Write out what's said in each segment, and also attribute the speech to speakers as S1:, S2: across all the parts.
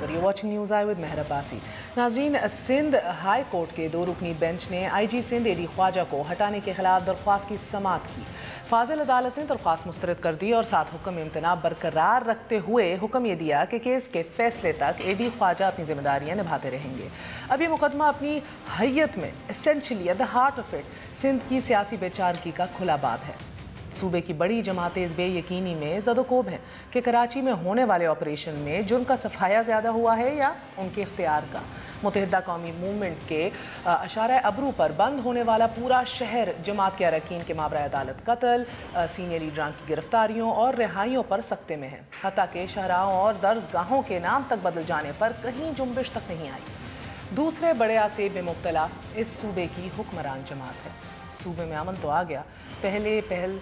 S1: खबर। You watching news I with Mehar Abbasi. नाज़रीन, Sindh high court के 2 रुकनी बेंच ने IG सिंध AD ख्वाजा को हटाने के खिलाफ दरख्वास्त की समाअत की। फाजिल अदालत ने दरख्वास्त मुस्तरद कर दी और साथ हुक्म इम्तना बरकरार रखते हुए हुक्म ये दिया कि केस के फैसले तक AD ख्वाजा अपनी जिम्मेदारियां निभाते रहेंगे। अब ये मुकदमा अपनी हैयत में essentially at the heart of it Sindh की सियासी बेचारगी का खुला बाब है। सूबे की बड़ी जमातें इस बेयकीनी में ज़दोकोब हैं कि कराची में होने वाले ऑपरेशन में जुर्म का सफाया ज़्यादा हुआ है या उनके इख्तियार का। मुत्तहिदा कौमी मूवमेंट के अशारा अबरू पर बंद होने वाला पूरा शहर जमात के अरकान के माबरा अदालत कत्ल, सीनियर लीडरान की गिरफ्तारियों और रिहाइयों पर सख्ते में है। हत्ता के शहराओं और दर्जगाहों के नाम तक बदल जाने पर कहीं जुम्बिश तक नहीं आई। दूसरे बड़े आसेब में मुब्तला इस सूबे की हुक्मरान जमात है। सूबे में अमन तो आ गया, पहल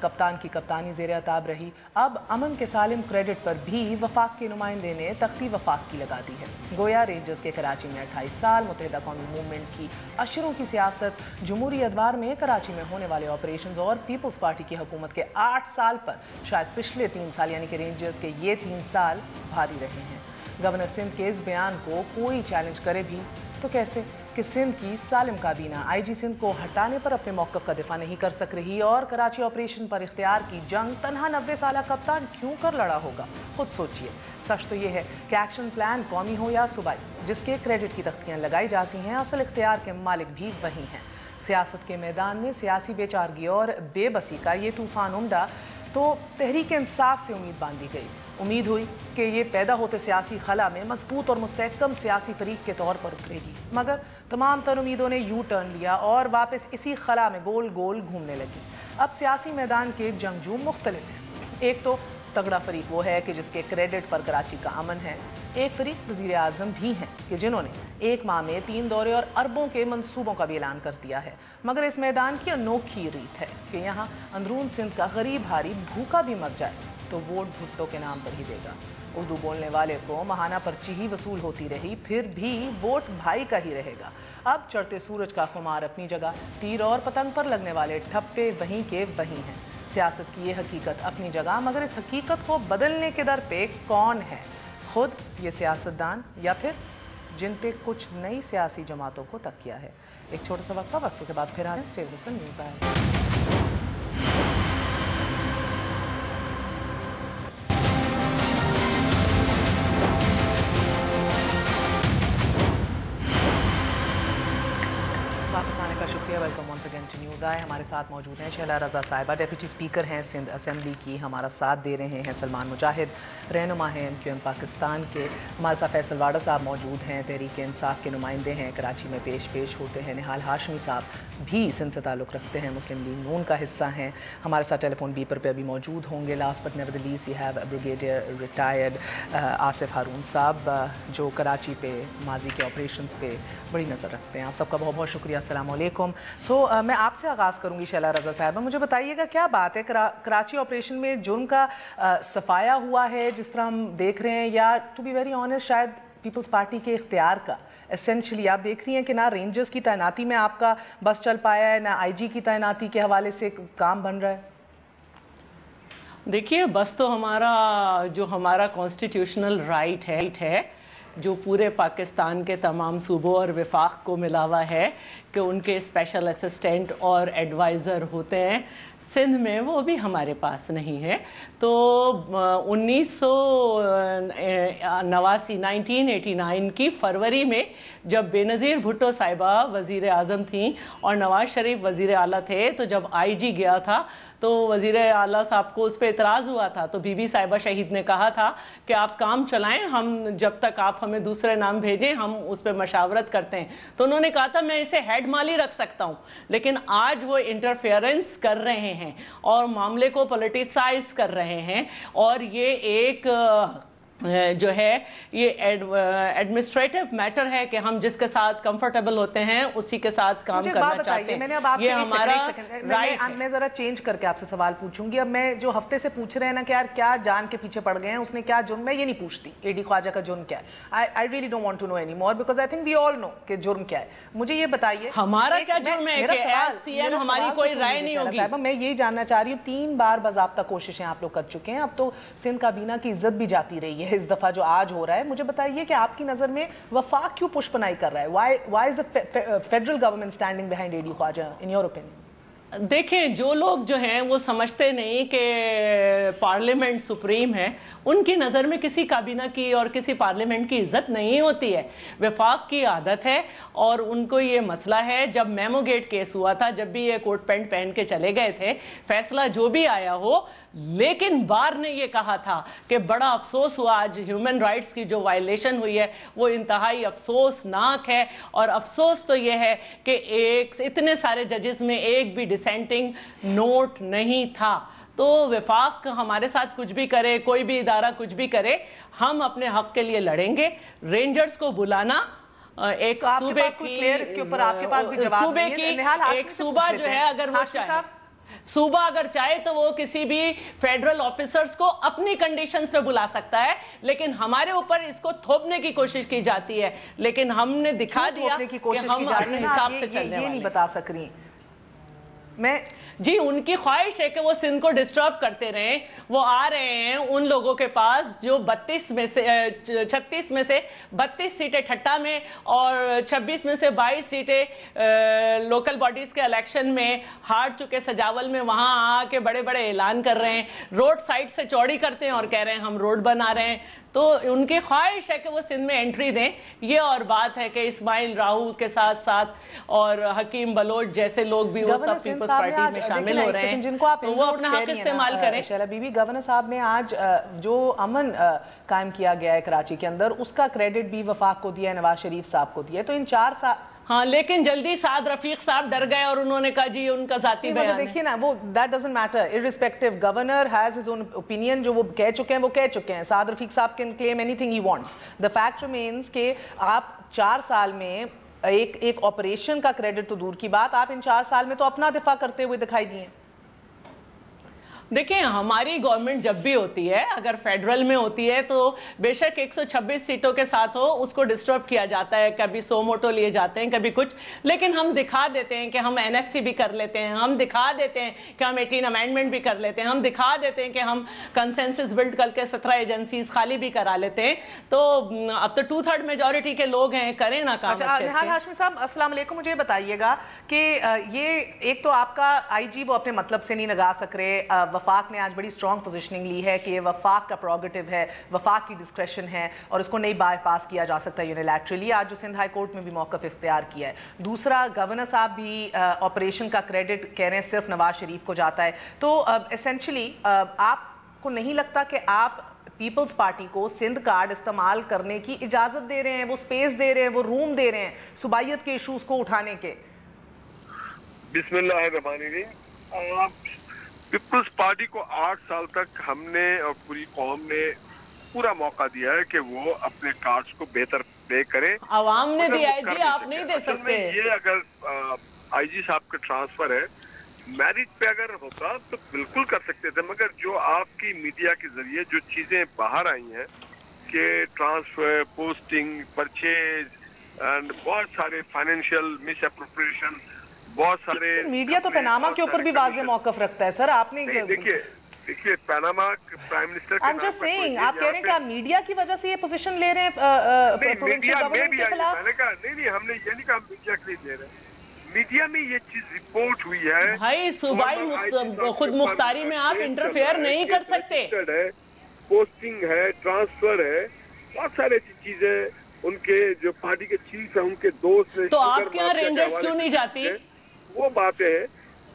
S1: कप्तान की कप्तानी ज़ेर अताब रही। अब अमन के सालिम क्रेडिट पर भी वफाक के नुमाइंदे ने तख्ती वफाक की लगा दी है। गोया रेंजर्स के कराची में 28 साल, मुत्तहिदा कौमी मूवमेंट की अशरों की सियासत, जमहूरी अदवार में कराची में होने वाले ऑपरेशन और पीपल्स पार्टी की हुकूमत के 8 साल पर शायद पिछले 3 साल यानी कि रेंजर्स के ये 3 साल भारी रहे हैं। गवर्नर सिंध के इस बयान को कोई चैलेंज करे भी तो कैसे कि सिंध की सालिम काबीना IG सिंध को हटाने पर अपने मौक़िफ़ का दिफा नहीं कर सक रही और कराची ऑपरेशन पर इख्तियार की जंग तन्हा 90 साल कप्तान क्यों कर लड़ा होगा। खुद सोचिए। सच तो ये है कि एक्शन प्लान कौमी हो या सूबाई, जिसके क्रेडिट की तख्तियाँ लगाई जाती हैं, असल इख्तियार के मालिक भी वही हैं। सियासत के मैदान में सियासी बेचारगी और बेबसी का ये तूफ़ान उमड़ा तो तहरीक इंसाफ से उम्मीद बांधी गई। उम्मीद हुई कि ये पैदा होते सियासी खला में मजबूत और मुस्तहकम सियासी फरीक के तौर पर उतरेगी, मगर तमाम तर उम्मीदों ने यू टर्न लिया और वापस इसी खला में गोल गोल घूमने लगी। अब सियासी मैदान के जंगजू मुख्तलिफ हैं। एक तो तगड़ा फरीक वो है कि जिसके क्रेडिट पर कराची का अमन है। एक फरीक वज़ीर आज़म भी हैं कि जिन्होंने 1 माह में 3 दौरे और अरबों के मंसूबों का भी ऐलान कर दिया है। मगर इस मैदान की अनोखी रीत है कि यहाँ अंदरून सिंध का गरीब हारी भूखा भी मर जाए तो वोट भुट्टो के नाम पर ही देगा। उर्दू बोलने वाले को महाना पर्ची ही वसूल होती रही, फिर भी वोट भाई का ही रहेगा। अब चढ़ते सूरज का खुमार अपनी जगह, तीर और पतंग पर लगने वाले ठप्पे वहीं के वहीं हैं। सियासत की ये हकीकत अपनी जगह, मगर इस हकीकत को बदलने के दर पे कौन है? खुद ये सियासतदान या फिर जिन पे कुछ नई सियासी जमातों को तकिया है। एक छोटा सा वक्फे के बाद फिर आ रहे हैं। Stay with us news I. शुक्रिया। Welcome once again to news I. हमारे साथ मौजूद हैं शैला रज़ा साहिबा, डेप्यूटी स्पीकर हैं सिंध असेंबली की, हमारा साथ दे रहे हैं सलमान मुजाहिद, रहनुमा हैं MQM पाकिस्तान के। हमारे साथ फैसल वाडा साहब मौजूद हैं, तहरीक इंसाफ के नुमाइंदे हैं, कराची में पेश होते हैं। निहाल हाशमी साहब भी सिंध से ताल्लुक़ रखते हैं, मुस्लिम लीग नून का हिस्सा हैं। हमारे साथ टेलीफोन बीपर पर अभी मौजूद होंगे। Last but never the least we have brigadier retired Asif Haroon साहब, जो कराची पे माजी के ऑपरेशंस पे बड़ी नज़र रखते हैं। आप सबका बहुत बहुत शुक्रिया। अस्सलाम वालेकुम। मैं आपसे आगाज़ करूंगी शैला रज़ा साहिबा, मुझे बताइएगा क्या बात है, कराची ऑपरेशन में जुर्म का सफाया हुआ है जिस तरह हम देख रहे हैं, या टू बी वेरी ऑनेस्ट शायद पीपल्स पार्टी के इख्तियार का? एसेंशली आप देख रही हैं कि ना रेंजर्स की तैनाती में आपका बस चल पाया है, ना IG की तैनाती के हवाले से काम बन रहा है।
S2: देखिए, बस तो हमारा कॉन्स्टिट्यूशनल राइट है जो पूरे पाकिस्तान के तमाम सूबों और वफाक को मिला हुआ है कि उनके स्पेशल असिस्टेंट और एडवाइज़र होते हैं। सिंध में वो भी हमारे पास नहीं है। तो 1989 की फरवरी में जब बेनज़ीर भुट्टो साहिबा वज़ीर आज़म थी और नवाज़ शरीफ वज़ीर आला थे, तो जब IG गया था तो वज़ीर आला साहब को उस पर इतराज़ हुआ था, तो बीबी साहिबा शहीद ने कहा था कि आप काम चलाएं, हम जब तक आप हमें दूसरे नाम भेजें हम उस पर मशावरत करते हैं। तो उन्होंने कहा था मैं इसे हेड माली रख सकता हूँ, लेकिन आज वो इंटरफेरेंस कर रहे हैं और मामले को पॉलिटिसाइज कर रहे हैं। और ये एक जो है ये एडमिनिस्ट्रेटिव मैटर है कि हम जिसके साथ कंफर्टेबल होते हैं उसी के साथ काम करना चाहते हैं।
S1: मैंने अब आपसे
S2: ये हमारा राइट है।
S1: मैं जरा चेंज करके आपसे सवाल पूछूंगी। अब मैं जो हफ्ते से पूछ रहे हैं ना कि यार क्या जान के पीछे पड़ गए हैं, उसने क्या जुर्म, मैं ये नहीं पूछती AD ख्वाजा का जुर्म क्या है। I really don't want to know any more because I think we all know कि जुर्म क्या है। मुझे ये बताइए
S2: हमारा क्या जुर्म है कि एज CM हमारी कोई राय नहीं होगी।
S1: मैं यही जानना चाह रही हूँ, 3 बार बाज़ाब्ता कोशिशें आप लोग कर चुके हैं, अब तो सिंध काबीना की इज्जत भी जाती रही اس دفعہ جو آج ہو رہا ہے. مجھے بتائیے کہ آپ کی نظر میں وفاق کیوں پش پنائی کر رہا ہے؟ Why is the federal government standing behind A D Khawaja in your opinion?
S2: دیکھیں جو لوگ جو ہیں وہ سمجھتے نہیں کہ پارلیمنٹ سپریم ہے، ان کی نظر میں کسی کابینہ کی اور کسی پارلیمنٹ کی عزت نہیں ہوتی ہے. وفاق کی عادت ہے اور ان کو یہ مسئلہ ہے. جب میمو گیٹ کیس ہوا تھا، جب بھی یہ کوٹ پینٹ پہن کے چلے گئے تھے، فیصلہ جو بھی آیا ہو، لیکن بار نے یہ کہا تھا کہ بڑا افسوس ہوا آج ہیومن رائٹس کی جو وائلیشن ہوئی ہے وہ انتہائی افسوسناک ہے. اور افسوس تو یہ ہے کہ اتنے سارے ججز میں ایک بھی ڈسینٹنگ نوٹ نہیں تھا. تو وفاق ہمارے ساتھ کچھ بھی کرے، کوئی بھی ادارہ کچھ بھی کرے، ہم اپنے حق کے لیے لڑیں گے. رینجرز کو بلانا ایک صوبے کی ایک صوبہ جو ہے، اگر وہ چاہے صوبہ اگر چاہے تو وہ کسی بھی فیڈرل آفیسرز کو اپنی کنڈیشنز پہ بلا سکتا ہے، لیکن ہمارے اوپر اس کو تھوپنے کی کوشش کی جاتی ہے. لیکن ہم نے دکھا دیا کہ ہم اپنے حساب سے چلنے والے ہیں.
S1: یہ نہیں بتا سک رہی میں
S2: جی، ان کی خواہش ہے کہ وہ سندھ کو ڈسٹرب کرتے رہیں. وہ آ رہے ہیں ان لوگوں کے پاس جو 36 میں سے 32 سیٹیں ٹھٹا میں اور 26 میں سے 22 سیٹیں لوکل باڈیز کے الیکشن میں ہار چکے سجاول میں، وہاں آ کے بڑے بڑے اعلان کر رہے ہیں، روڈ سائڈ سے چوڑی کرتے ہیں اور کہہ رہے ہیں ہم روڈ بنا رہے ہیں. تو ان کی خواہش ہے کہ وہ سندھ میں انٹری دیں. یہ اور بات ہے کہ اسماعیل راہو کے ساتھ ساتھ اور حکیم بلوچ جیسے لوگ بھی وہ سب پیپلز پارٹی میں شامل ہو رہے ہیں، تو وہ اپنا حق استعمال کریں.
S1: شیلا بی بی، گورنر صاحب نے آج جو امن قائم کیا گیا ہے کراچی کے اندر، اس کا کریڈٹ بھی وفاق کو دیا ہے، نواز شریف صاحب کو دیا ہے. تو ان 4 سال
S2: ہاں، لیکن جلدی سعد رفیق صاحب ڈر گئے اور انہوں نے کہا جی ان کا ذاتی بیان ہے.
S1: دیکھیے نا، وہ that doesn't matter irrespective. Governor has his own opinion. جو وہ کہہ چکے ہیں وہ کہہ چکے ہیں. سعد رفیق صاحب can claim any thing he wants. The fact remains کہ آپ 4 سال میں ایک آپریشن کا کریڈٹ تو دور کی بات، آپ ان 4 سال میں تو اپنا دفاع کرتے ہوئے دکھائی دیے.
S2: دیکھیں، ہماری گورنمنٹ جب بھی ہوتی ہے، اگر فیڈرل میں ہوتی ہے تو بے شک 126 سیٹوں کے ساتھ ہو، اس کو ڈسٹرب کیا جاتا ہے. کبھی سو موٹو لیے جاتے ہیں، کبھی کچھ، لیکن ہم دکھا دیتے ہیں کہ ہم NFC بھی کر لیتے ہیں، ہم دکھا دیتے ہیں کہ ہم 18 امینڈمنٹ بھی کر لیتے ہیں، ہم دکھا دیتے ہیں کہ ہم کنسنسس بلڈ کر کے 17 ایجنسیز خالی بھی کرا لیتے ہیں. تو اب تو 2/3 میجورٹی کے لوگ ہیں، کریں نا کام اچھے.
S1: نہال ہاشمی صاحب السلام علیکم. مجھے بتائیے گا کہ یہ ایک تو آپ کا IG وہ اپنے مطلب سے نہیں لگا سک رہے. وفاق نے آج بڑی اسٹرانگ پوزیشننگ لی ہے کہ یہ وفاق کا پروگیٹو ہے، وفاق کی ڈسکریشن ہے اور اس کو نہیں بائی پاس کیا جا سکتا یونیلیٹرلی. آج جو سندھ ہائی کورٹ میں بھی موقف اختیار کیا ہے. دوسرا، گورنر صاحب بھی آپریشن کا کریڈٹ کہہ رہے ہیں صرف نواز شریف کو جاتا ہے. تو ایسنشلی آپ کو نہیں لگتا کہ آپ پیپلز پارٹی کو سندھ کارڈ استعمال کرنے کی اجازت دے رہے ہیں، وہ سپیس دے رہے ہیں، وہ روم دے رہے ہیں صوبائیت کے ایشوز کو اٹھانے کے؟
S3: بسم اللہ الرحمن الرحیم. پیپلز پارٹی کو 8 سال تک ہم نے اور پوری قوم نے پورا موقع دیا ہے کہ وہ اپنے کارڈز کو بہتر پلے کریں.
S2: عوام نے دیا ہے جی، آپ نہیں دے سکتے.
S3: یہ اگر IG صاحب کا ٹرانسفر ہے، میرٹ پہ اگر ہوتا تو بالکل کر سکتے تھے، مگر جو آپ کی میڈیا کے ذریعے جو چیزیں باہر آئی ہیں کہ ٹرانسفر، پوسٹنگ، پرچیز اینڈ بہت سارے فائنینشیل مس اپروپریشن، بہت سارے
S1: میڈیا تو پیناما کے اوپر بھی واضح موقف رکھتا ہے. سر آپ نے
S3: دیکھیے پیناما پرائم منسٹر کے
S1: I'm just saying، آپ کہہ رہے ہیں کہ آپ میڈیا کی وجہ سے یہ پوزیشن لے رہے ہیں پروونشل گورنمنٹ کے خلاف؟
S3: میں نے کہا نہیں، ہم نے یہ نہیں کہا میڈیا کے لیے لے رہے ہیں. میڈیا میں یہ چیز رپورٹ ہوئی ہے.
S2: بھائی صوبائی خود مختاری میں آپ انٹرفیئر نہیں کر سکتے.
S3: پوسٹنگ ہے، ٹرانسفر ہے، بہت سارے چیزیں. ان کے جو پارٹی کے چیف ہیں، ان کے دوست ہیں.
S2: تو آپ کے یہاں رینجرز کیوں نہیں جاتی؟
S3: وہ باتیں ہیں.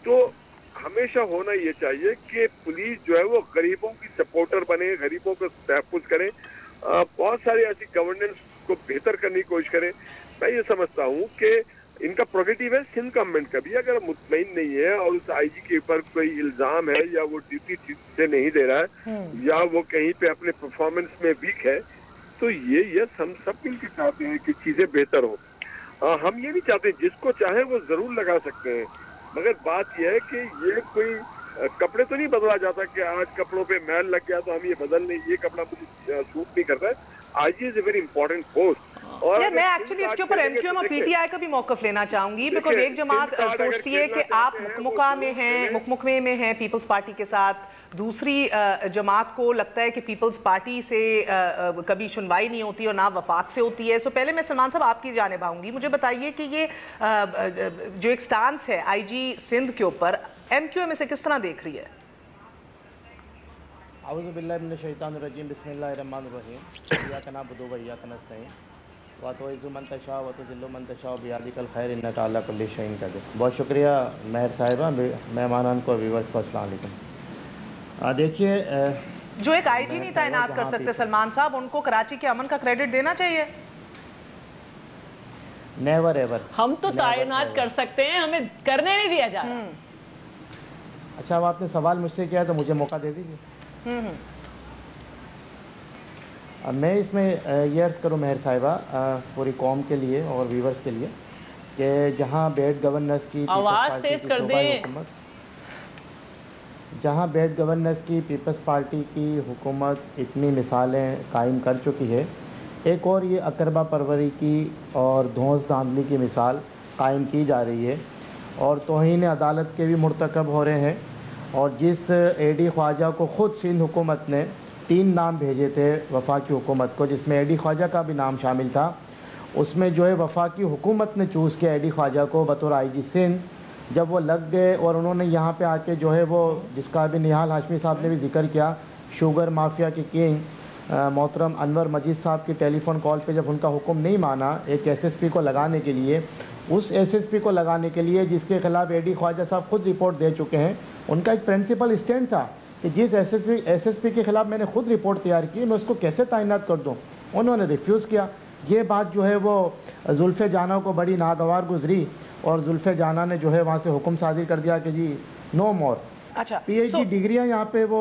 S3: تو ہمیشہ ہونا یہ چاہیے کہ پولیس جو ہے وہ غریبوں کی سپورٹر بنے، غریبوں کو تحفظ کریں، بہت ساری ایسی گورننس کو بہتر کرنے کی کوشش کریں. میں یہ سمجھتا ہوں کہ ان کا پروگیٹیو ہے سندھ گورنمنٹ کا بھی. اگر مطمئن نہیں ہے اور اس IG کے اوپر کوئی الزام ہے یا وہ ڈیوٹی ٹھیک سے نہیں دے رہا ہے یا وہ کہیں پہ اپنے پرفارمنس میں ویک ہے، تو یہ ہم سب مل کے چاہتے ہیں کہ چیزیں بہتر ہوں. ہم یہ نہیں چاہتے، جس کو چاہے وہ ضرور لگا سکتے ہیں، مگر بات یہ ہے کہ یہ کوئی کپڑے تو نہیں بدلا جاتا کہ آج کپڑوں پہ میل لگ گیا تو ہم یہ بدل لیں، یہ کپڑا مجھے سوٹ نہیں کرتا ہے. IG is a very important post
S1: यार मैं एक्चुअली इसके ऊपर एमक्यूएम और पीटीआई का भी मौकफ लेना चाहूंगी, बिकॉज एक जमात सोचती है कि आप मुकमुका में हैं, मुकमुकमे में हैं पीपल्स पार्टी के साथ, दूसरी जमात को लगता है कि पीपल्स पार्टी से कभी सुनवाई नहीं होती और ना वफाक से होती है। सो पहले मैं सलमान साहब आपकी जानिब आऊंगी, मुझे बताइए कि ये जो एक स्टांस है आईजी सिंध के ऊपर, एमक्यूएम इसे किस तरह देख रही है?
S4: आऊज़ु बिल्लाहि मिनश शैतानिर्रजीम, बिस्मिल्लाहिर रहमानिर रहीम, इय्याका नअबुदु व इय्याका नस्तईन, व तुइज़्ज़ु मन तशाअ व तुज़िल्लु मन तशाअ बियदिकल खैर इन्नका अला कुल्लि शैइन क़दीर। बहुत शुक्रिया मेहर साहिबा, मेहमानान को, व्यूअर्स को अस्सलाम वालेकुम। देखिए,
S1: जो एक आईजी नहीं तैनात कर सकते सलमान साहब, उनको कराची के अमन का क्रेडिट देना चाहिए।
S4: Never ever.
S2: हम तो तैनात कर सकते हैं, हमें करने नहीं दिया जा रहा।
S4: अच्छा, अब आपने सवाल मुझसे किया तो मुझे मौका दे दीजिए। अब मैं इसमें ये अर्ज़ करूँ मेहर साहिबा पूरी कौम के लिए और व्यूवर्स के लिए कि जहाँ बेड गवर्नेंस की
S2: आवाज़ तेज कर दें,
S4: जहाँ बेड गवर्नेंस की पीपल्स पार्टी की हुकूमत इतनी मिसालें कायम कर चुकी है, एक और ये अकरबा परवरी की और धौंस धांधली की मिसाल कायम की जा रही है और तौहीन अदालत के भी मुर्तकब हो रहे हैं। और जिस एडी ख्वाजा को ख़ुद सिंध हुकूमत ने 3 नाम भेजे थे वफाकी हुकूमत को, जिसमें एडी ख्वाजा का भी नाम शामिल था, उसमें जो है वफाकी हुकूमत ने चूज़ किया एडी ख्वाजा को बतौर आईजी सिंध। जब वो लग गए और उन्होंने यहाँ पे आके जो है वो, जिसका अभी निहाल हाशमी साहब ने भी जिक्र किया, शुगर माफिया के किंग मोहतरम अनवर मजीद साहब की टेलीफोन कॉल पे जब उनका हुक्म नहीं माना एक एसएसपी को लगाने के लिए, उस एसएसपी को लगाने के लिए जिसके ख़िलाफ़ एडी ख्वाजा साहब खुद रिपोर्ट दे चुके हैं, उनका एक प्रिंसिपल स्टैंड था कि जिस एसएसपी के ख़िलाफ़ मैंने खुद रिपोर्ट तैयार की, मैं उसको कैसे तैनात कर दूँ। उन्होंने रिफ्यूज़ किया। ये बात जो है वो जुल्फ़े जाना को बड़ी नागवार गुजरी और जुल्फ़े जाना ने जो है वहाँ से हुक्म सादिर कर दिया कि जी नो मोर।
S1: अच्छा,
S4: पीएचडी डिग्रियां यहाँ पे वो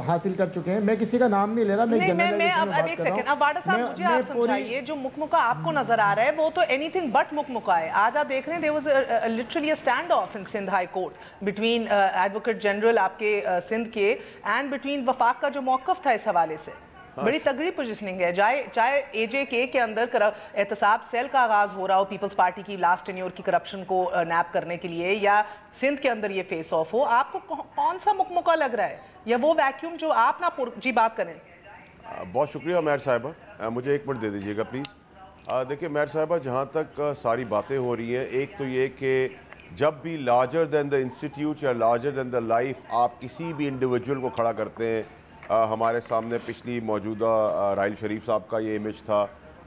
S4: हासिल कर चुके हैं। मैं किसी का नाम नहीं ले रहा, मैं
S1: अब एक सेकंड, अब वाडा साहब मुझे आप समझाइए, जो मुकमुका आपको नजर आ रहा है वो तो एनीथिंग बट मुकमुका है। आज आप देख रहे हैं there was literally a stand off in Sindh high court between advocate general आपके सिंध के एंड बिटवीन वफाक का जो मौकफ था इस हवाले से। बड़ी तगड़ी पोजीशनिंग है, चाहे एजेके के अंदर एहतसाब सेल का आगाज हो रहा हो पीपल्स पार्टी की लास्ट टेन्योर की करप्शन को नैप करने के लिए, या सिंध के अंदर ये फेस ऑफ हो, आपको कौन सा मुकमुका लग रहा है, या वो वैक्यूम जो आप ना जी बात करें।
S5: बहुत शुक्रिया मेहर साहिबा, मुझे 1 मिनट दे दीजिएगा प्लीज़। देखिए मेहर साहिबा, जहाँ तक सारी बातें हो रही हैं, एक तो ये कि जब भी लार्जर दैन द इंस्टीट्यूट या लार्जर दैन द लाइफ आप किसी भी इंडिविजुअल को खड़ा करते हैं, हमारे सामने पिछली मौजूदा राहिल शरीफ साहब का ये इमेज था,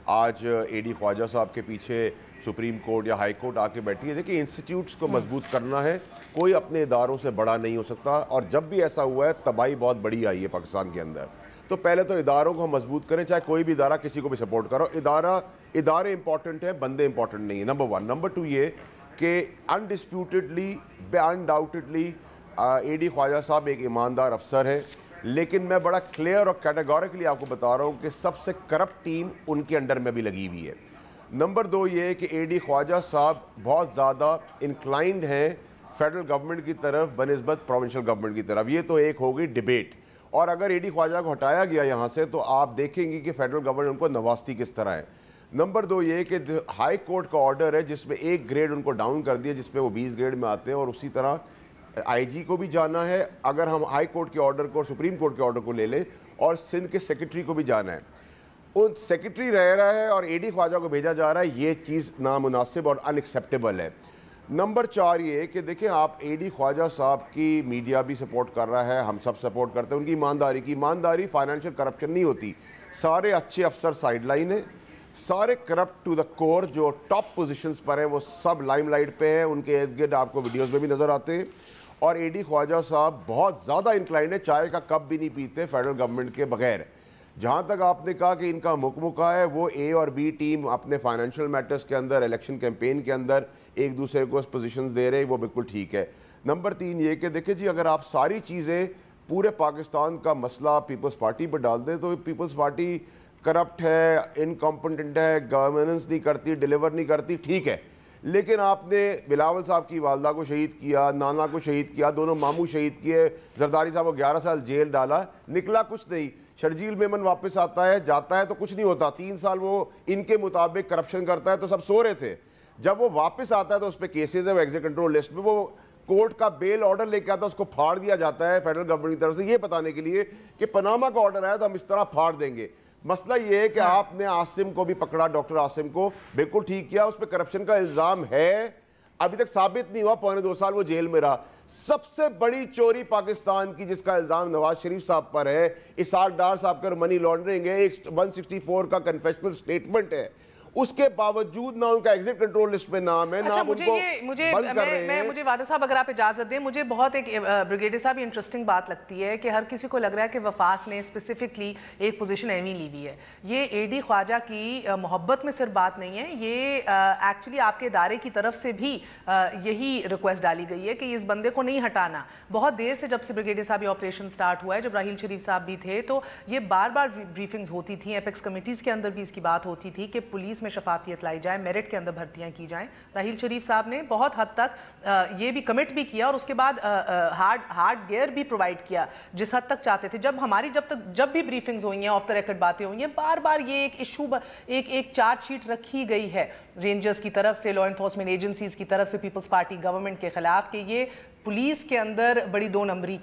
S5: आज एडी ख्वाजा साहब के पीछे सुप्रीम कोर्ट या हाई कोर्ट आके बैठी है। देखिए इंस्टीट्यूट्स को मजबूत करना है, कोई अपने इदारों से बड़ा नहीं हो सकता, और जब भी ऐसा हुआ है तबाही बहुत बड़ी आई है पाकिस्तान के अंदर। तो पहले तो इदारों को हम मजबूत करें, चाहे कोई भी इदारा किसी को भी सपोर्ट करो। इदारे इंपॉर्टेंट है, बंदे इंपॉर्टेंट नहीं है, नंबर 1। नंबर 2 ये कि अनडिस्प्यूटेडली अनडाउटेडली एडी ख्वाजा साहब एक ईमानदार अफसर है, लेकिन मैं बड़ा क्लियर और कैटेगोरिकली आपको बता रहा हूँ कि सबसे करप्ट टीम उनके अंडर में भी लगी हुई है। नंबर 2 ये कि एडी ख्वाजा साहब बहुत ज़्यादा इंक्लाइंड हैं फेडरल गवर्नमेंट की तरफ बनिस्बत प्रोविंशियल गवर्नमेंट की तरफ। ये तो एक हो गई डिबेट, और अगर एडी ख्वाजा को हटाया गया यहाँ से तो आप देखेंगे कि फेडरल गवर्नमेंट उनको नवाजती किस तरह है। नंबर 2 ये कि हाई कोर्ट का ऑर्डर है जिसमें 1 ग्रेड उनको डाउन कर दिया, जिसमें वो 20 ग्रेड में आते हैं, और उसी तरह आईजी को भी जाना है, अगर हम हाई कोर्ट के ऑर्डर को और सुप्रीम कोर्ट के ऑर्डर को ले लें, और सिंध के सेक्रेटरी को भी जाना है। उन सेक्रेटरी रह रहा है और एडी ख्वाजा को भेजा जा रहा है, ये चीज़ नामुनासिब और अनएक्सेप्टेबल है। नंबर 4 ये कि देखें, आप एडी ख्वाजा साहब की मीडिया भी सपोर्ट कर रहा है, हम सब सपोर्ट करते हैं उनकी ईमानदारी फाइनेंशियल करप्शन नहीं होती। सारे अच्छे अफसर साइडलाइन है, सारे करप्ट टू द कोर जो टॉप पोजीशंस पर हैं वो सब लाइमलाइट पे हैं, उनके इर्द गिर्द आपको वीडियोस में भी नज़र आते हैं। और एडी ख्वाजा साहब बहुत ज़्यादा इंक्लाइंड है, चाय का कप भी नहीं पीते फेडरल गवर्नमेंट के बगैर। जहाँ तक आपने कहा कि इनका मुकमुका है, वो ए और बी टीम अपने फाइनेंशियल मैटर्स के अंदर, इलेक्शन कैंपेन के अंदर एक दूसरे को पोजीशंस दे रहे हैं, वो बिल्कुल ठीक है। नंबर 3 ये कि देखिए जी, अगर आप सारी चीज़ें पूरे पाकिस्तान का मसला पीपल्स पार्टी पर डाल दें तो पीपल्स पार्टी करप्ट है, इनकॉम्पिटेंट है, गवर्नेंस नहीं करती, डिलीवर नहीं करती, ठीक है। लेकिन आपने बिलावल साहब की वालदा को शहीद किया, नाना को शहीद किया, दोनों मामू शहीद किए, जरदारी साहब को 11 साल जेल डाला, निकला कुछ नहीं। शर्जील मेमन वापस आता है, जाता है तो कुछ नहीं होता, 3 साल वो इनके मुताबिक करप्शन करता है तो सब सो रहे थे। जब वो वापस आता है तो उस पर केसेज है, वो एग्जिट कंट्रोल लिस्ट में, वो कोर्ट का बेल ऑर्डर लेके आता है, उसको फाड़ दिया जाता है फेडरल गवर्नमेंट की तरफ से, ये बताने के लिए कि पनामा का ऑर्डर आया तो हम इस तरह फाड़ देंगे। मसला ये है कि आपने आसिम को भी पकड़ा, डॉक्टर आसिम को, बिल्कुल ठीक किया, उस पर करप्शन का इल्ज़ाम है, अभी तक साबित नहीं हुआ, 1.25 साल वो जेल में रहा। सबसे बड़ी चोरी पाकिस्तान की जिसका इल्ज़ाम नवाज शरीफ साहब पर है, इसहाक डार साहब का मनी लॉन्ड्रिंग है, एक 164 का कन्फेशनल स्टेटमेंट है, उसके बावजूद ना उनका एग्जिट कंट्रोल लिस्ट में नाम है, ना उनको बंद कर रहे हैं।
S1: मुझे वादा साहब अगर आप इजाजत दें, मुझे बहुत एक ब्रिगेडियर साहब इंटरेस्टिंग बात लगती है कि हर किसी को लग रहा है कि वफाक ने स्पेसिफिकली एक पोजीशन एवी ली हुई है। ये एडी ख्वाजा की मोहब्बत में सिर्फ बात नहीं है, ये एक्चुअली आपके इदारे की तरफ से भी यही रिक्वेस्ट डाली गई है कि इस बंदे को नहीं हटाना। बहुत देर से जब से ब्रिगेडियर साहब ये ऑपरेशन स्टार्ट हुआ है, जब राहील शरीफ साहब भी थे, तो ये बार बार ब्रीफिंग्स होती थी, एपेक्स कमिटीज़ के अंदर भी इसकी बात होती थी कि पुलिस में शफाफियत लाई जाए, मेरिट के अंदर भर्तियां की जाएं। राहील शरीफ साहब ने बहुत हद तक ये भी कमिट भी किया और उसके बाद हार्ड गियर भी प्रोवाइड किया जिस हद तक चाहते थे। जब भी ब्रीफिंग्स हुई हैं, ऑफ द रिकॉर्ड बातें हुई हैं, बार बार ये एक इशू, एक चार्जशीट रखी गई है रेंजर्स की तरफ से, लॉ एनफोर्समेंट एजेंसीज की तरफ से, पीपल्स पार्टी गवर्नमेंट के खिलाफ, कि ये पुलिस के अंदर बड़ी दो नंबरी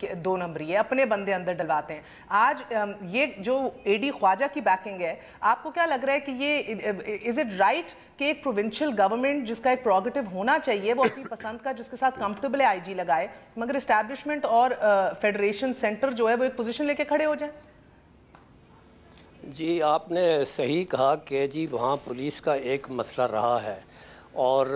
S1: है, अपने बंदे अंदर डलवाते हैं। आज ये जो एडी ख्वाजा की बैकिंग है, आपको क्या लग रहा है कि ये इज इट राइट कि एक प्रोविंशियल गवर्नमेंट जिसका एक प्रोगेटिव होना चाहिए वो अपनी पसंद का जिसके साथ कंफर्टेबल है आईजी लगाए, मगर एस्टैब्लिशमेंट और फेडरेशन सेंटर जो है वो एक पोजीशन लेके खड़े हो जाए?
S6: जी, आपने सही कहा कि जी वहाँ पुलिस का एक मसला रहा है, और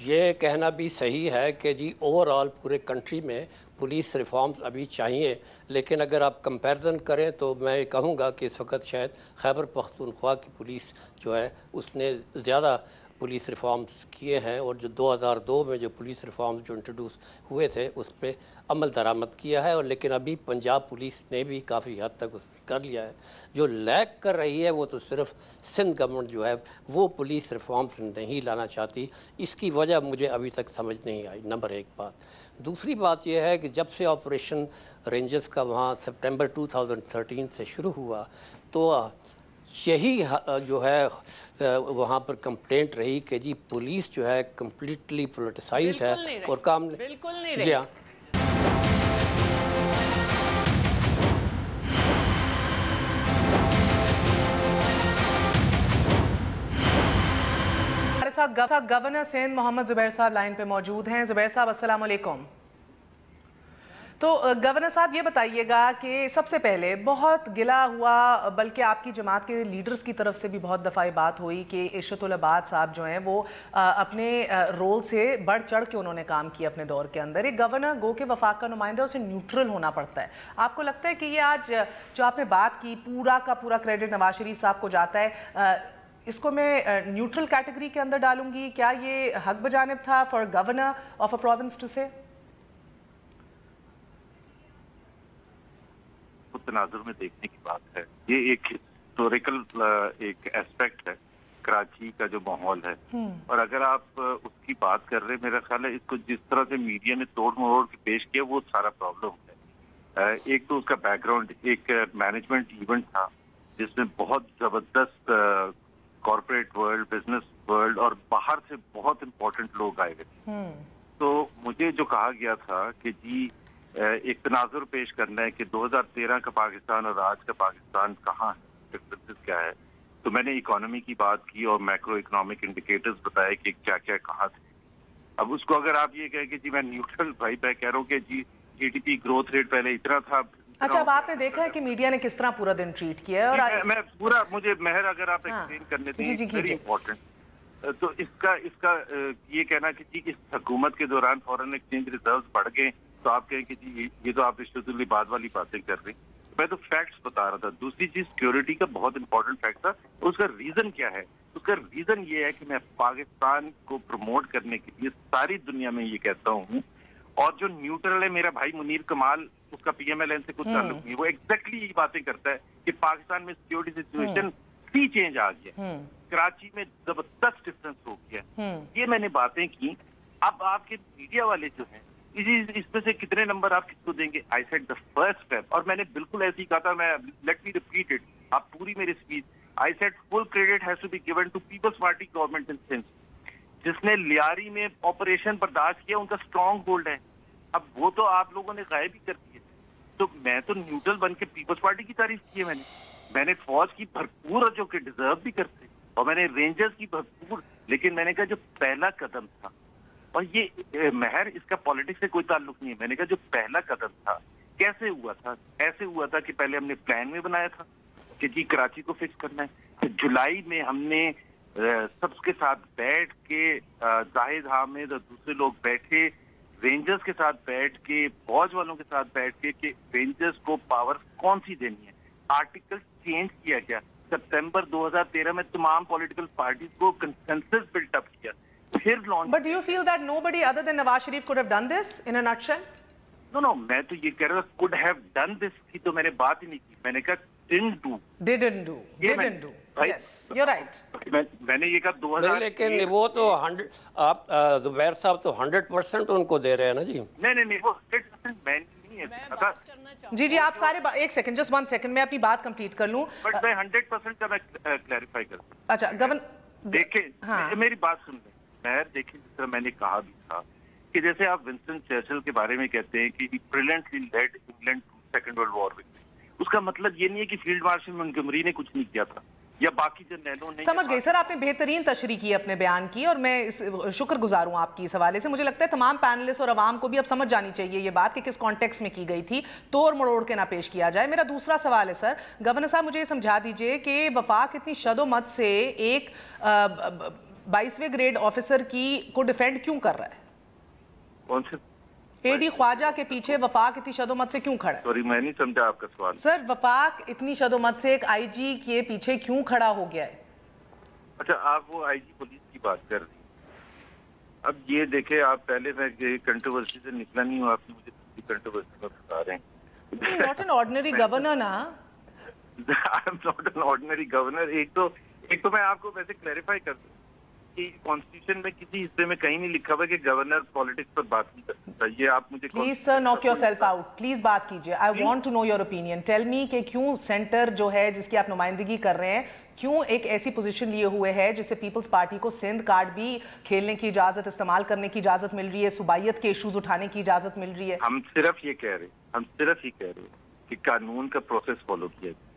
S6: ये कहना भी सही है कि जी ओवरऑल पूरे कंट्री में पुलिस रिफॉर्म्स अभी चाहिए। लेकिन अगर आप कंपैरिजन करें तो मैं कहूँगा कि इस वक्त शायद खैबर पख्तूनख्वा की पुलिस जो है उसने ज़्यादा पुलिस रिफॉर्म्स किए हैं, और जो 2002 में जो पुलिस रिफॉर्म्स जो इंट्रोड्यूस हुए थे उस पर अमल दरामद किया है। और लेकिन अभी पंजाब पुलिस ने भी काफ़ी हद तक उसमें कर लिया है। जो लैक कर रही है वो तो सिर्फ सिंध गवर्नमेंट जो है वो पुलिस रिफॉर्म्स नहीं लाना चाहती। इसकी वजह मुझे अभी तक समझ नहीं आई, नंबर एक बात। दूसरी बात यह है कि जब से ऑपरेशन रेंजर्स का वहाँ सितंबर 2013 से शुरू हुआ तो यही जो है वहाँ पर कंप्लेंट रही कि जी पुलिस जो है कम्प्लीटली पोलिटिसाइज्ड है और काम
S2: बिल्कुल नहीं
S6: जी हाँ।
S1: हमारे साथ गवर्नर सिंध मोहम्मद जुबैर साहब लाइन पे मौजूद हैं। जुबैर साहब अस्सलाम वालेकुम। तो गवर्नर साहब ये बताइएगा कि सबसे पहले बहुत गिला हुआ, बल्कि आपकी जमात के लीडर्स की तरफ से भी बहुत दफ़ा ये बात हुई कि इशरतुल अबाद साहब जो हैं वो अपने रोल से बढ़ चढ़ के उन्होंने काम किया अपने दौर के अंदर। एक गवर्नर गो के वफाक का नुमाइंदा, उसे न्यूट्रल होना पड़ता है। आपको लगता है कि ये आज जो आपने बात की पूरा का पूरा क्रेडिट नवाज शरीफ साहब को जाता है, इसको मैं न्यूट्रल कैटेगरी के अंदर डालूंगी? क्या ये हक बजानिब था for governor of a province to say?
S7: तनाजुर में देखने की बात है। ये एक हिस्टोरिकल एक एस्पेक्ट है कराची का जो माहौल है, और अगर आप उसकी बात कर रहे हैं, मेरा ख्याल है इसको जिस तरह से मीडिया ने तोड़ मरोड़ के पेश किया वो सारा प्रॉब्लम है। एक तो उसका बैकग्राउंड एक मैनेजमेंट इवेंट था जिसमें बहुत जबरदस्त कॉर्पोरेट वर्ल्ड, बिजनेस वर्ल्ड और बाहर से बहुत इंपॉर्टेंट लोग आए हुए। तो मुझे जो कहा गया था कि जी एक तनाजुर पेश करना है कि 2013 का पाकिस्तान और आज का पाकिस्तान कहाँ है, डिफरेंसेस क्या है, तो मैंने इकोनॉमी की बात की और मैक्रो इकोनॉमिक इंडिकेटर्स बताए कि क्या क्या कहाँ थे। अब उसको अगर आप ये कहें कि जी मैं न्यूट्रल, भाई मैं कह रहा हूँ कि जी जीडीपी ग्रोथ रेट पहले इतना था।
S1: अच्छा, अब आपने देखा है कि मीडिया ने किस तरह पूरा दिन ट्रीट किया है, और
S7: मैं पूरा, मुझे मेहर अगर आप एक्सप्लेन करने दें, वेरी इंपॉर्टेंट। तो इसका ये कहना कि जी इस हुकूमत के दौरान फॉरेन एक्सचेंज रिजर्व्स बढ़ गए, तो आप कहें कि जी ये तो आप इश्तुल बाद वाली बातें कर रहे हैं। मैं तो फैक्ट्स बता रहा था। दूसरी चीज सिक्योरिटी का बहुत इंपॉर्टेंट फैक्ट था, उसका रीजन क्या है? उसका रीजन ये है कि मैं पाकिस्तान को प्रमोट करने के लिए सारी दुनिया में ये कहता हूँ, और जो न्यूट्रल है मेरा भाई मुनीर कमाल, उसका पीएमएलएन से कुछ ताल्लुक नहीं, वो एग्जैक्टली ये बातें करता है कि पाकिस्तान में सिक्योरिटी सिचुएशन सी चेंज आ गया, कराची में जबरदस्त डिफरेंस हो गया। ये मैंने बातें की। अब आपके मीडिया वाले जो हैं इसमें से कितने नंबर आप किसको देंगे? I said the first step, और मैंने बिल्कुल ऐसे ही कहा था, मैं लेट मी रिपीट इट, आप पूरी मेरी speech, I said full credit has to be given to Peoples Party government in Sindh, जिसने लियारी में ऑपरेशन बर्दाश्त किया, उनका स्ट्रॉन्ग होल्ड है। अब वो तो आप लोगों ने गायब ही कर दिए। तो मैं तो न्यूट्रल बन के पीपल्स पार्टी की तारीफ की है, मैंने फौज की भरपूर, जो कि डिजर्व भी करते, और मैंने रेंजर्स की भरपूर, लेकिन मैंने कहा जो पहला कदम था, और ये महर इसका पॉलिटिक्स से कोई ताल्लुक नहीं है, मैंने कहा जो पहला कदम था कैसे हुआ था? ऐसे हुआ था कि पहले हमने प्लान में बनाया था कि जी कराची को फिक्स करना है, तो जुलाई में हमने सबके साथ बैठ के, जाहिद हामिद और दूसरे लोग बैठे, रेंजर्स के साथ बैठ के, फौज वालों के साथ बैठ के कि रेंजर्स को पावर कौन सी देनी है। आर्टिकल चेंज किया गया, सितंबर 2013 में तमाम पॉलिटिकल पार्टीज को कंसेंसस बिल्ट अप किया, फिर launch.
S1: But do you feel that nobody other than Nawaz Sharif could have done this in a nutshell?
S7: No, मैं तो ये कह रहा था could have done this की तो मैंने बात ही नहीं की, मैंने कहा didn't do.
S1: Didn't do. Yes, you're right.
S7: मैंने ये कहा 2000।
S6: लेकिन वो तो 100, आप जुबैर साहब तो 100% उनको दे रहे हैं ना जी।
S7: नहीं वो 100% मैं नहीं है।
S1: जी आप सारे एक सेकंड, जस्ट 1 सेकंड, मैं अपनी बात कंप्लीट कर लूं।
S7: बट मैं 100% का मैं क्लैरिफाई कर दूं।
S1: अच्छा गवर्नर
S7: देखें, हाँ। मेरी बात सुन लें। मैं देखें, जिस तरह मैंने कहा भी था कि जैसे आप विंस्टन चर्चिल के बारे में कहते हैं कि brilliantly led England to second world war victory, उसका मतलब ये नहीं है कि फील्ड मार्शल मोंटगोमरी ने कुछ नहीं किया था या बाकी जर्नैलों ने।
S1: समझ गई सर, आपने बेहतरीन तशरीह की अपने बयान की, और मैं शुक्रगुजार हूं आपकी इस हवाले से। मुझे लगता है तमाम पैनलिस्ट और अवाम को भी अब समझ जानी चाहिए ये बात कि किस कॉन्टेक्स्ट में की गई थी, तोड़ मरोड़ के ना पेश किया जाए। मेरा दूसरा सवाल है सर, गवर्नर साहब मुझे ये समझा दीजिए कि वफाक इतनी शदोमत से एक 22वें ग्रेड ऑफिसर को डिफेंड क्यों कर रहा है?
S7: कौन से?
S1: एडी ख्वाजा के पीछे वफाक इतनी शदोमत से क्यों खड़ा है?
S7: सॉरी, मैं नहीं समझा आपका सवाल।
S1: सर, वफाक इतनी शदोमत से एक आईजी के पीछे क्यों खड़ा हो गया है?
S7: अच्छा, आप वो आईजी पुलिस की बात कर रही हैं। अब ये देखे, आप पहले मैं कंट्रोवर्सी से निकला नहीं हूँ, आपने मुझे कंट्रोवर्सी में बता रहे हैं।
S1: नॉट एन ऑर्डिनरी गवर्नर ना।
S7: I am not an ordinary governor. एक तो मैं आपको वैसे क्लैरिफाई कर दूं कि कॉन्स्टिट्यूशन में किसी हिस्से में कहीं नहीं लिखा हुआ कि गवर्नर पॉलिटिक्स पर बात नहीं कर सकता। ये आप मुझे
S1: please sir knock yourself out, please बात कीजिए। I want to know your opinion. Tell me कि क्यों सेंटर जो है जिसकी आप नुमाइंदगी कर रहे हैं, क्यों एक ऐसी पोजीशन लिए हुए है जिससे पीपल्स पार्टी को सिंध कार्ड भी खेलने की इजाजत, इस्तेमाल करने की इजाजत मिल रही है, सूबाइयत के इश्यूज उठाने की इजाजत मिल रही है?
S7: हम सिर्फ ये कह रहे हैं कि कानून का प्रोसेस फॉलो किया जाए।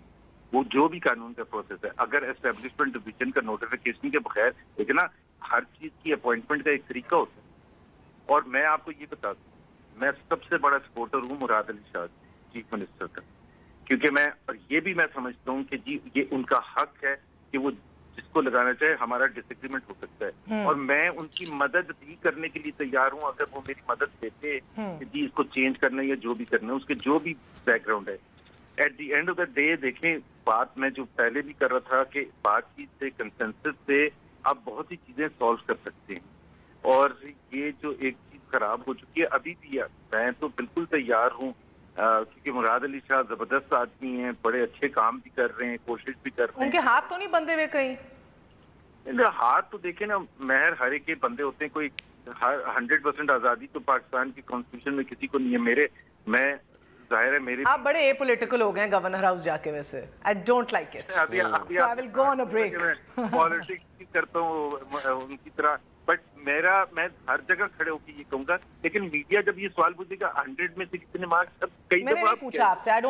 S7: वो जो भी कानून का प्रोसेस है, अगर एस्टेब्लिशमेंट डिवीजन का नोटिफिकेशन के बगैर, लेकिन ना हर चीज की अपॉइंटमेंट का एक तरीका होता है। और मैं आपको ये बता दूं, मैं सबसे बड़ा सपोर्टर हूँ मुराद अली शाह चीफ मिनिस्टर का, क्योंकि मैं और ये भी मैं समझता हूँ कि जी ये उनका हक है कि वो जिसको लगाना चाहे। हमारा डिसएग्रीमेंट हो सकता है और मैं उनकी मदद भी करने के लिए तैयार हूँ, अगर वो मेरी मदद देते कि जी इसको चेंज करना है या जो भी करना है, उसके जो भी बैकग्राउंड है। At the end of the day देखें, बात मैं जो पहले भी कर रहा था कि बातचीत से, कंसेंसस से आप बहुत सी चीजें सॉल्व कर सकते हैं। और ये जो एक चीज खराब हो चुकी है अभी भी है, मैं तो बिल्कुल तैयार हूँ, क्योंकि मुराद अली शाह जबरदस्त आदमी हैं, बड़े अच्छे काम भी कर रहे हैं, कोशिश भी कर रहे हैं।
S1: उनके हाथ तो नहीं बंधे हुए कहीं?
S7: हाथ तो देखे ना महर, हर एक के बंदे होते हैं। कोई 100% आजादी तो पाकिस्तान की कॉन्स्टिट्यूशन में किसी को नहीं है। मैं जाहिर है मेरे
S1: आप बड़े एपॉलिटिकल हो गए गवर्नर हाउस जाके, वैसे I don't like it, so I will go on a break.
S7: Politics भी करता हूँ उनकी तरह, बट मैं हर जगह खड़े होकर ये कहूंगा, लेकिन मीडिया जब ये सवाल पूछेगा 100 में से कितने मार्क्स, कई
S1: मैंने नहीं पूछा आपसे। I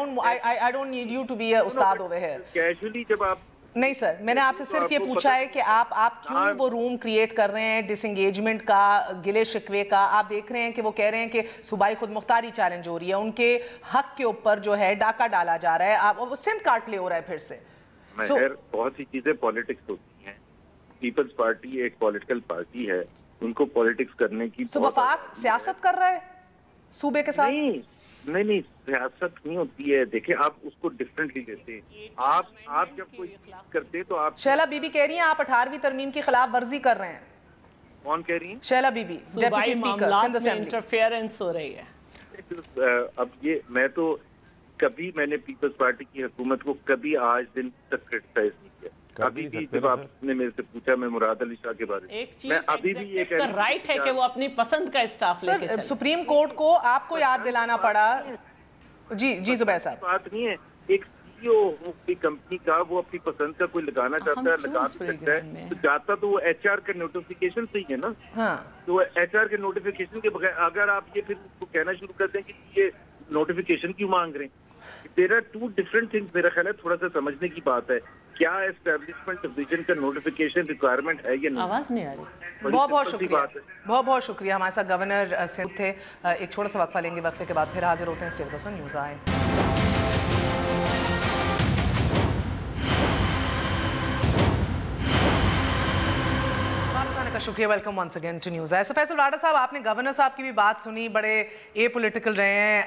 S1: don't need you to be a ustad over here.
S7: Casually जब आप
S1: नहीं सर, मैंने आपसे सिर्फ ये पूछा है कि आप क्यों वो रूम क्रिएट कर रहे हैं डिसएंगेजमेंट का, गिले शिकवे का। आप देख रहे हैं कि वो कह रहे हैं कि सूबाई खुद मुख्तारी चैलेंज हो रही है, उनके हक के ऊपर जो है डाका डाला जा रहा है, आप वो सिंध कार्ड प्ले हो रहा है फिर से।
S7: बहुत सी चीजें पॉलिटिक्स होती हैं। पीपल्स पार्टी एक पॉलिटिकल पार्टी है, उनको पॉलिटिक्स करने की।
S1: वफाक सियासत कर रहा है सूबे के साथ?
S7: नहीं, सियासत नहीं होती है। देखिए, आप उसको डिफरेंटली लेते हैं। आप जब कोई करते तो आप।
S1: शैला बीबी कह रही हैं आप 18वीं तरमीम की खिलाफ वर्जी कर रहे हैं।
S7: कौन कह रही है?
S1: Shaila Bibi, deputy speaker Sindh assembly.
S2: Interference हो रही है।
S7: अब ये मैं तो कभी मैंने पीपल्स पार्टी की हुकूमत को कभी आज दिन तक क्रिटिसाइज नहीं किया। अभी भी जब आपने मेरे से पूछा मैं मुराद अली शाह के बारे में, मैं अभी भी ये कह रहा हूं
S2: राइट है कि वो अपनी पसंद का स्टाफ लेके चले।
S1: सुप्रीम कोर्ट को आपको याद दिलाना पड़ा। जी जुबैर साहब,
S7: बात नहीं है, एक सीईओ की कंपनी का वो अपनी पसंद का कोई लगाना चाहता है, लगा सकता है, तो जाता तो वो एचआर के नोटिफिकेशन से ही है ना। हाँ। तो एचआर के नोटिफिकेशन के बगैर अगर आप ये फिर उसको कहना शुरू कर दें कि ये नोटिफिकेशन क्यों मांग रहे हैं, there are two different things. मेरा ख्याल है थोड़ा सा समझने की बात है, क्या एस्टेब्लिशमेंट डिवीजन का नोटिफिकेशन रिक्वायरमेंट है या नहीं।
S2: आवाज नहीं आ रही।
S1: बहुत शुक्रिया, बहुत शुक्रिया। हमारे साथ गवर्नर सिंध थे। एक छोटा सा वक्फा लेंगे, वक्फे के बाद फिर हाजिर होते हैं। Stay with us on news I. का शुक्रिया, welcome once again to news I. So Faisal वाडा साहब, आपने गवर्नर साहब की भी बात सुनी, बड़े ए पॉलिटिकल रहे हैं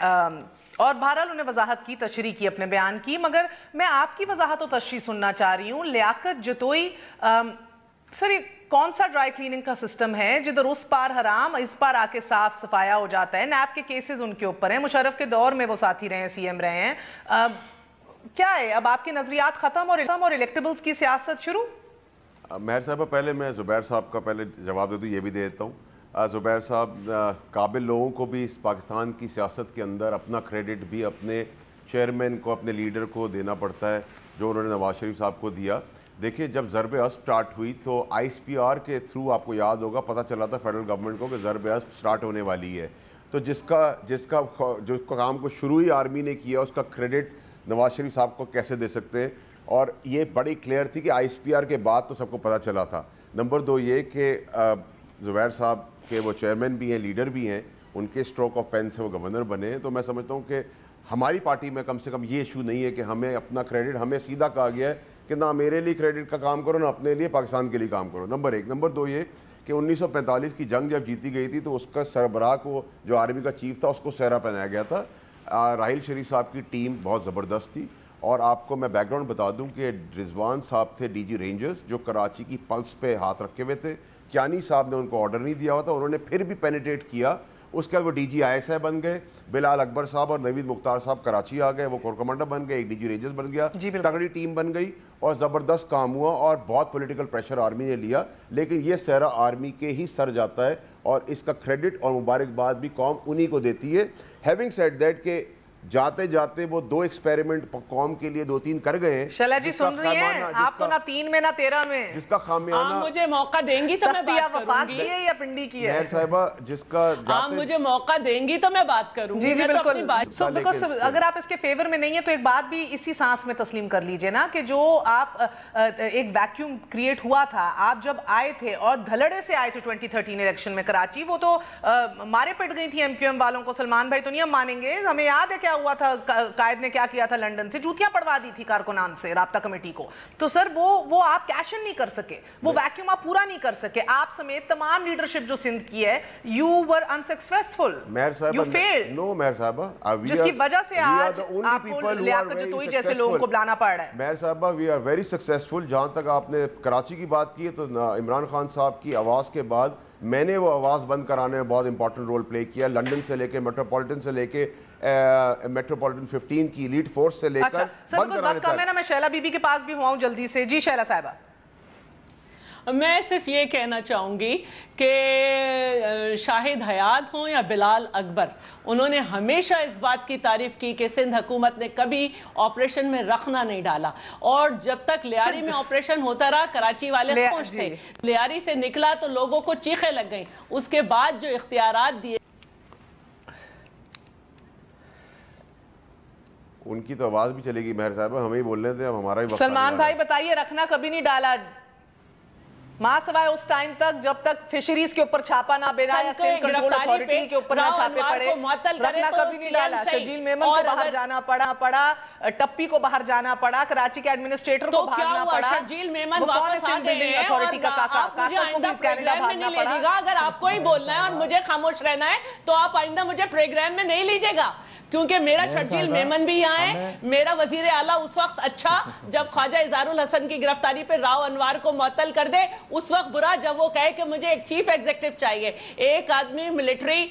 S1: और बहरहाल उन्हें वजाहत की, तशरीह की, अपने बयान की, मगर मैं आपकी वजाहत और तशरीह सुनना चाह रही हूँ। लियाकत जतोई, सर ये कौन सा ड्राई क्लीनिंग का सिस्टम है जिधर उस पार हराम इस पार आके साफ सफाया हो जाता है? नैब के केसेस उनके ऊपर हैं, मुशर्रफ के दौर में वो साथी रहे हैं, सीएम रहे हैं। क्या है अब आपके नजरियात खत्म और इलेक्टेबल्स की सियासत शुरू?
S5: महर साहब, पहले मैं ज़ुबैर साहब का पहले जवाब दे दूँ, ये भी दे देता हूँ। ज़ुबैर साहब, काबिल लोगों को भी इस पाकिस्तान की सियासत के अंदर अपना क्रेडिट भी अपने चेयरमैन को, अपने लीडर को देना पड़ता है, जो उन्होंने नवाज शरीफ साहब को दिया। देखिए, जब ज़रब-ए-अस्ब स्टार्ट हुई तो ISPR के थ्रू आपको याद होगा पता चला था फेडरल गवर्नमेंट को कि ज़रब-ए-अस्ब स्टार्ट होने वाली है। तो जो काम को शुरू ही आर्मी ने किया उसका क्रेडिट नवाज शरीफ साहब को कैसे दे सकते हैं? और ये बड़ी क्लियर थी कि ISPR के बाद तो सबको पता चला था। नंबर 2 ये कि ज़ुबैर साहब के वो चेयरमैन भी हैं, लीडर भी हैं, उनके स्ट्रोक ऑफ पेन से वो गवर्नर बने हैं। तो मैं समझता हूँ कि हमारी पार्टी में कम से कम ये इशू नहीं है कि हमें अपना क्रेडिट, हमें सीधा कहा गया है कि ना मेरे लिए क्रेडिट का काम करो, ना अपने लिए, पाकिस्तान के लिए काम करो। नंबर 1। नंबर 2 ये कि 1945 की जंग जब जीती गई थी तो उसका सरबराह को, जो आर्मी का चीफ था, उसको सहरा पहनाया गया था। राहिल शरीफ साहब की टीम बहुत ज़बरदस्त थी। और आपको मैं बैकग्राउंड बता दूं कि रिजवान साहब थे DG रेंजर्स, जो कराची की पल्स पे हाथ रखे हुए थे। क्यानी साहब ने उनको ऑर्डर नहीं दिया हुआ था, उन्होंने फिर भी पेनिट्रेट किया। उसके बाद वो DG ISI बन गए। बिलाल अकबर साहब और नवीद मुख्तार साहब कराची आ गए, वो कोर कमांडर बन गए, एक DG रेंजर्स बन गया, तगड़ी टीम बन गई और ज़बरदस्त काम हुआ और बहुत पॉलिटिकल प्रेशर आर्मी ने लिया। लेकिन ये सहरा आर्मी के ही सर जाता है और इसका क्रेडिट और मुबारकबाद भी कौम उन्हीं को देती है। हैविंग सेड दैट के जाते जाते वो 2 एक्सपेरिमेंट कौम के लिए 2-3 कर गए हैं।
S1: शैला जी सुन रही हैं आप? तो ना 3 में ना 13 में,
S5: जिसका खामियाना
S2: मुझे मौका देंगी तो मैं बात करूंगी।
S1: है या पिंडी की है?
S5: महर साहिबा, जिसका
S2: मुझे मौका देंगी तो मैं बात करूंगी।
S1: जी बिल्कुल। सो बिकॉज़ अगर आप इसके फेवर में नहीं है तो एक बात भी इसी सांस में तस्लीम कर लीजिए ना कि जो आप एक वैक्यूम क्रिएट हुआ था, आप जब आए थे और धलड़े से आए थे 2013 इलेक्शन में कराची, वो तो मारे पिट गई थी MQM वालों को। सलमान भाई तो नहीं हम मानेंगे, हमें याद है क्या हुआ था, कायद ने क्या किया था, लंदन से जूतियां पड़वा दी थी कारकुनान से, राब्ता कमेटी को। तो सर वो आप कैश इन नहीं कर सके, वो वैक्यूम आप पूरा नहीं कर सके। आप समेत तमाम लीडरशिप जो सिंध की है, you were unsuccessful, you failed.
S5: No Mehar साहबा,
S1: जिसकी वजह से आज आपको लियाकत जतोई जैसे लोगों को बुलाना पड़ रहा है।
S5: महर साहबा, वी आर वेरी सक्सेसफुल। जहां तक आपने कराची की बात की है, तो इमरान खान साहब की आवाज़ के बाद मैंने वो आवाज़ बंद कराने में बहुत इंपॉर्टेंट रोल प्ले किया। लंदन से लेके मेट्रोपॉलिटन से लेके मेट्रोपॉलिटन 15 की एलीट फोर्स से लेकर
S1: बंद कराने तक। मैं शैला बीबी के पास भी हुआ हूं जल्दी से। जी शैला साहिबा,
S2: मैं सिर्फ ये कहना चाहूँगी कि शाहिद हयात हों या बिलाल अकबर, उन्होंने हमेशा इस बात की तारीफ की कि सिंध हुकूमत ने कभी ऑपरेशन में रखना नहीं डाला। और जब तक लियारी में ऑपरेशन होता रहा, कराची वाले खुश थे। लियारी से निकला तो लोगों को चीखें लग गई। उसके बाद जो इख्तियारात दिए,
S5: उनकी तो आवाज़ भी चलेगी महर साहब, हमें ही बोलने थे, अब हमारा ही।
S1: सलमान भाई बताइए, रखना कभी नहीं डाला मां सवाए उस टाइम तक जब तक फिशरीज के ऊपर छापा ना बिना या सिंध कंट्रोल अथॉरिटी के ऊपर ना छापे पड़े, रखना कभी नहीं डाला। शर्जील मेमन को बाहर जाना पड़ा, टप्पी को बाहर जाना पड़ा, कराची के एडमिनिस्ट्रेटर को भागना पड़ा।
S2: शर्जील मेमन वापस आ गए हैं अथॉरिटी का काका को भी कनाडा भागना पड़ा। अगर आपको ही बोलना है और मुझे खामोश रहना है तो आप आइंदा मुझे प्रोग्राम में नहीं लीजिएगा। क्योंकि मेरा शर्जील मेमन भी यहाँ है, मेरा वजीर आला उस वक्त अच्छा जब ख्वाजा इज़हारुल हसन की गिरफ्तारी पे राव अनवार को मुअत्तल कर दे, उस वक्त बुरा जब वो कहे कि मुझे एक चीफ एग्जीक्यूटिव चाहिए। एक आदमी मिलिट्री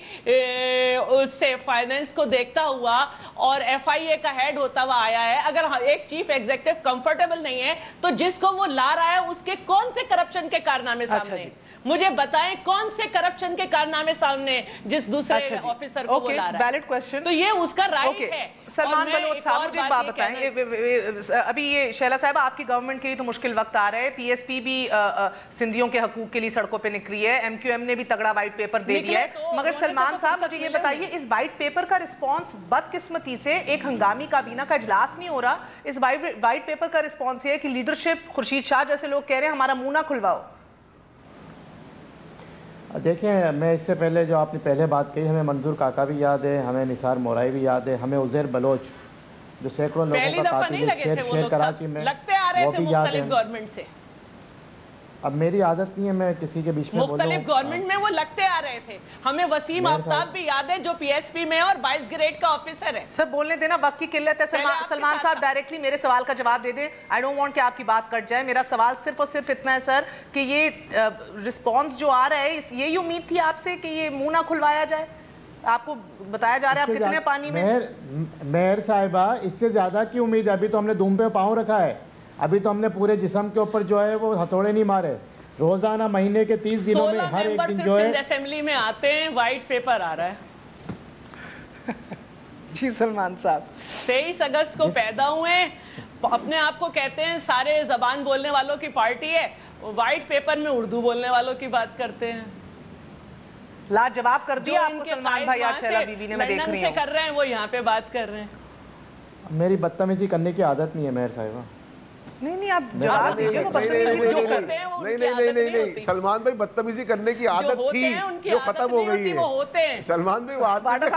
S2: उससे फाइनेंस को देखता हुआ और FIA का हेड होता हुआ आया है, अगर एक चीफ एग्जीक्यूटिव कंफर्टेबल नहीं है तो जिसको वो ला रहा है उसके कौन से करप्शन के कारनामे सामने, मुझे बताएं कौन से करप्शन के कारनामे सामने जिस दूसरे ऑफिसर को वो ला रहा है।
S1: वैलिड क्वेश्चन,
S2: तो ये उसका राइट है।
S1: सलमान बलोच साहब मुझे एक बात बताएं, अभी ये शैला साहब आपकी गवर्नमेंट के लिए तो मुश्किल वक्त आ रहा है, PSP भी सिंधियों के हकूक के लिए सड़कों पे निकली है, MQM ने भी तगड़ा व्हाइट पेपर दे दिया है, मगर सलमान साहब मुझे ये बताइए इस व्हाइट पेपर का रिस्पॉन्स बदकिस्मती से एक हंगामी काबीना का इजलास नहीं हो रहा, इस व्हाइट पेपर का रिस्पॉन्स ये है कि लीडरशिप खुर्शीद शाह जैसे लोग कह रहे हैं हमारा मुंह ना खुलवाओ।
S4: देखें, मैं इससे पहले जो आपने पहले बात कही, हमें मंजूर काका भी याद है, हमें निसार मोराई भी याद है, हमें उज़ैर बलोच जो सैकड़ों लोगों का कातिल शेर कराची में,
S2: लगते आ रहे
S4: वो
S2: थे
S4: भी याद है।
S2: गवर्नमेंट से
S4: अब मेरी आदत नहीं है मैं किसी के बीच में बोलूं।
S2: मुख्तलिफ गवर्नमेंट में वो लगते आ रहे थे, हमें वसीम आफ्ताब भी याद है जो PSP में और 22 ग्रेड का ऑफिसर है।
S1: सर बोलने देना, वक्त की किल्लत है। सलमान साहब डायरेक्टली मेरे सवाल का जवाब दे दें, आई डोंट वांट कि आपकी बात कट जाए। मेरा सवाल सिर्फ और सिर्फ इतना है सर कि ये रिस्पॉन्स जो आ रहा है, यही उम्मीद थी आपसे कि ये मुंह ना खुलवाया जाए? आपको बताया जा रहा है आप कितने पानी में।
S4: मेयर साहिबा, इससे ज्यादा की उम्मीद है? अभी तो हमने दुम पे पाँव रखा है, अभी तो हमने पूरे जिस्म के ऊपर जो है वो हथौड़े नहीं मारे। रोजाना महीने के 30 दिनों में हर एक दिन जो है
S2: असेंबली में आते हैं, व्हाइट पेपर आ रहा है।
S1: जी सलमान साहब,
S2: 23 अगस्त को पैदा हुए, अपने आप को कहते हैं सारे जबान बोलने वालों की पार्टी है, व्हाइट पेपर में उर्दू बोलने वालों की बात करते हैं।
S1: लाजवाब कर दिया आपको सलमान भाई आज शैला बीबी ने, मैं देख रही हूं
S2: कर रहे हैं वो यहाँ पे बात कर रहे हैं।
S4: मेरी बदतमीजी करने की आदत नहीं है मेयर साहिबा।
S1: नहीं आप जवाब दीजिए।
S5: नहीं, सलमान भाई बदतमीजी करने की आदत थी जो खत्म हो गई है।
S2: वो होते हैं
S5: सलमान भाई, वो आदत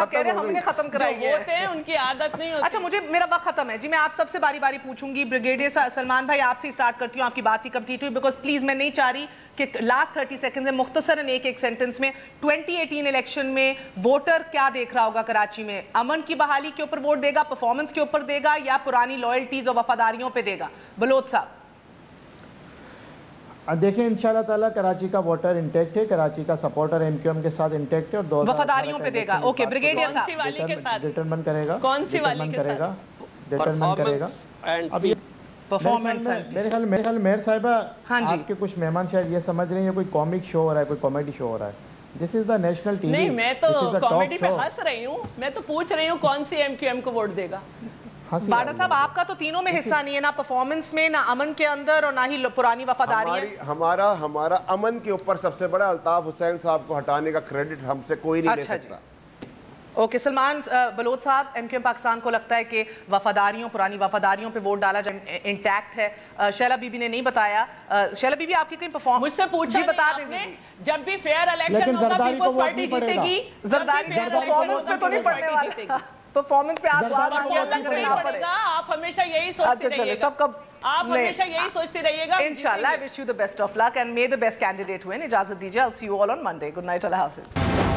S1: खत्म कराई है,
S2: होते हैं उनकी आदत नहीं होती।
S1: अच्छा, मुझे मेरा वक्त खत्म है जी, मैं आप सबसे बारी बारी पूछूंगी। ब्रिगेडियर सलमान भाई आपसे स्टार्ट करती हूँ, आपकी बात ही कंप्लीट हुई, बिकॉज प्लीज मैं नहीं चाह रही कि लास्ट 30 सेकंड में मुख्तसरन एक सेंटेंस में 2018 इलेक्शन में वोटर क्या देख रहा होगा कराची में? अमन की बहाली के ऊपर वोट देगा, परफॉर्मेंस के ऊपर देगा, या पुरानी लॉयल्टीज और वफादारियों पे देगा? बलोच साहब
S4: देखें, इंशाल्लाह ताला कराची का वोटर इंटैक्ट है, कराची का सपोर्टर MQM के साथ इंटैक्ट है और
S1: वफादारियों पे देगा। ओके, ब्रिगेडियर साहब
S4: डिटरमिन करेगा,
S2: कौन सी वाली के साथ
S4: डिटरमिन करेगा। अब ये
S1: परफॉर्मेंस
S4: मेरे ख्याल मेयर साहिबा, आपके कुछ मेहमान शायद ये समझ रहे हैं कोई कॉमिक शो हो रहा है, कोई कॉमेडी शो हो रहा है। This is the national TV.
S2: नहीं, मैं तो कॉमेडी पे हंस रही हूँ, मैं तो पूछ रही हूँ कौन सी MQM को वोट देगा।
S1: बाडा साहब, आपका तो तीनों में हिस्सा नहीं है, ना परफॉर्मेंस में, ना अमन के अंदर, और ना ही पुरानी वफादारी।
S5: हमारा अमन के ऊपर सबसे बड़ा अल्ताफ हुसैन साहब को हटाने का क्रेडिट हमसे कोई नहीं ले सकता।
S1: ओके, सलमान बलोच साहब, MQM पाकिस्तान को लगता है कि वफादारियों, पुरानी वफादारियों पे वोट डाला जाए इंटैक्ट है। शैला बीबी ने नहीं बताया। शैला बीबी, आपकी कोई परफॉर्मेंस
S2: मुझसे पूछा बता देंगे, जब भी फेयर इलेक्शन होगा पीपल्स पार्टी जीतेगी।
S1: जरदारी परफॉर्मेंस पे तो नहीं पड़ने वाला, परफॉर्मेंस पे
S2: आप हमेशा यही सोचते रहिएगा, आप हमेशा यही सोचते रहिएगा।
S1: इंशाल्लाह, I wish you the best of luck and may the best candidate win. इजाजत दीजिए, I will see you all on Monday. Good night, Allah Hafiz.